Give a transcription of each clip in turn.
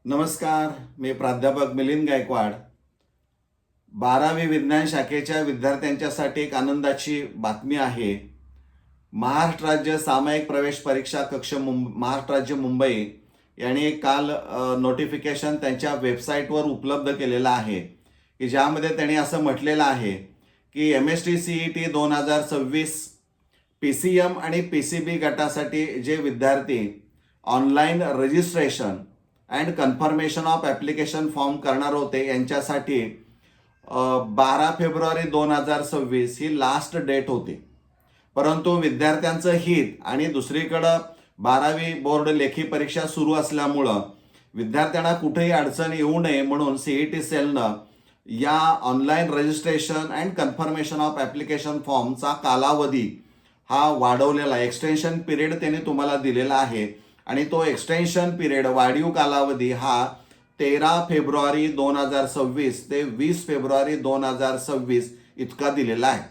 नमस्कार, मी प्राध्यापक मिलिंद गायकवाड. 12वी विज्ञान शाखेच्या विद्यार्थ्यांच्यासाठी एक आनंदाची बातमी आहे. महाराष्ट्र राज्य सामायिक प्रवेश परीक्षा कक्ष महाराष्ट्र राज्य मुंबई यांनी काल नोटिफिकेशन त्यांच्या वेबसाईटवर उपलब्ध केलेलं आहे की ज्यामध्ये त्यांनी असं म्हटलेलं आहे की MST-CET 2026 PCM आणि PCB गटासाठी जे विद्यार्थी online registration and confirmation of application form करणार होते यांच्यासाठी 12 फेब्रुवारी 2026 ही लास्ट डेट होती. परंतु विद्यार्थ्यांचं हित आणि दुसरीकडं 12वी बोर्ड लेखी परीक्षा सुरू असल्यामुळं विद्यार्थ्यांना कुठेही अडचण येऊ नये म्हणून CET सेलनं या online registration and confirmation of application फॉर्मचा कालावधी हा वाढवलेला एक्सटेन्शन पिरियड त्यांनी तुम्हाला दिलेला आहे आणि तो एक्सटेन्शन पिरियड वाढीव कालावधी हा 13 फेब्रुवारी 2026 ते 20 फेब्रुवारी 2026 इतका दिलेला आहे.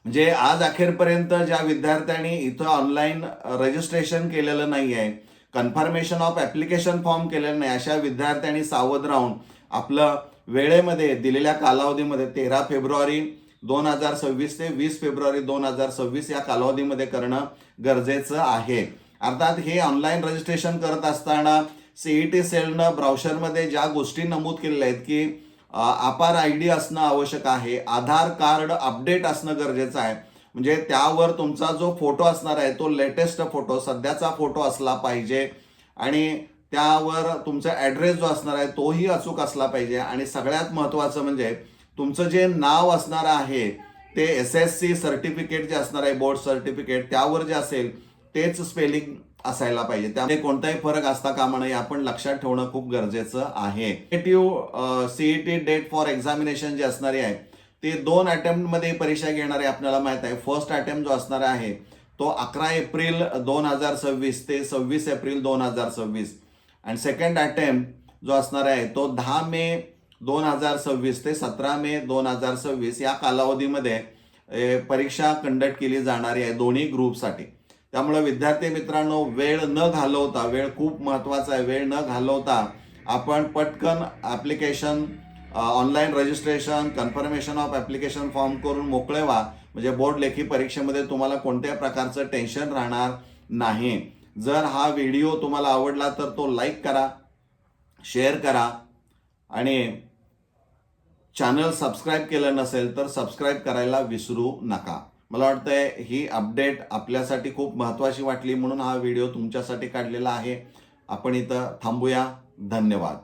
म्हणजे आज अखेरपर्यंत ज्या विद्यार्थ्यांनी इथं ऑनलाईन रजिस्ट्रेशन केलेलं नाही आहे, कन्फर्मेशन ऑफ ॲप्लिकेशन फॉर्म केलेलं नाही, अशा विद्यार्थ्यांनी सावध राहून आपलं वेळेमध्ये दिलेल्या कालावधीमध्ये 13 फेब्रुवारी 2026 ते 20 फेब्रुवारी 2026 या कालावधीमध्ये करणं गरजेचं आहे. अर्थात हे ऑनलाईन रजिस्ट्रेशन करत असताना CET सेलनं ब्राउशरमध्ये ज्या गोष्टी नमूद केलेल्या आहेत की अपार ID असणं आवश्यक आहे, आधार कार्ड अपडेट असणं गरजेचं आहे. म्हणजे त्यावर तुमचा जो फोटो असणार आहे तो लेटेस्ट फोटो, सध्याचा फोटो असला पाहिजे आणि त्यावर तुमचा ॲड्रेस जो असणार आहे तोही अचूक असला पाहिजे. आणि सगळ्यात महत्त्वाचं म्हणजे तुमचं जे नाव असणार आहे ते SSC सर्टिफिकेट जे असणार आहे, बोर्ड सर्टिफिकेट, त्यावर जे असेल तेच स्पेलिंग असायला पाहिजे. त्यामुळे कोणताही फरक असता कामा नये, आपण लक्षात ठेवणं खूप गरजेचं आहे. CET डेट फॉर एक्झामिनेशन जे असणारी आहे ते 2 अटेम्प्टमध्ये परीक्षा घेणारे आपल्याला माहित आहे. फर्स्ट अटेम्प्ट जो असणार आहे तो 11 एप्रिल 2026 ते 26 एप्रिल 2026 आणि सेकंड अटेम्प्ट जो असणार आहे तो 10 मे 2026 ते 17 मे 2026 या कालावधीमध्ये परीक्षा कंडक्ट केली जाणारी आहे दोन्ही ग्रुपसाठी. त्यामुळे विद्यार्थी मित्रांनो, वेळ न घालवता, वेळ खूप महत्त्वाचा आहे, वेळ न घालवता आपण पटकन application online registration confirmation of application form करून मोकळे व्हा. म्हणजे बोर्ड लेखी परीक्षेमध्ये तुम्हाला कोणत्याही प्रकारचं टेन्शन राहणार नाही. जर हा व्हिडिओ तुम्हाला आवडला तर तो लाईक करा, शेअर करा आणि चॅनल सबस्क्राईब केलं नसेल तर सबस्क्राईब करायला विसरू नका. मला वाटतंय ही अपडेट आपल्यासाठी खूप महत्त्वाची वाटली म्हणून हा व्हिडिओ तुमच्यासाठी काढलेला आहे. आपण इथं थांबूया. धन्यवाद.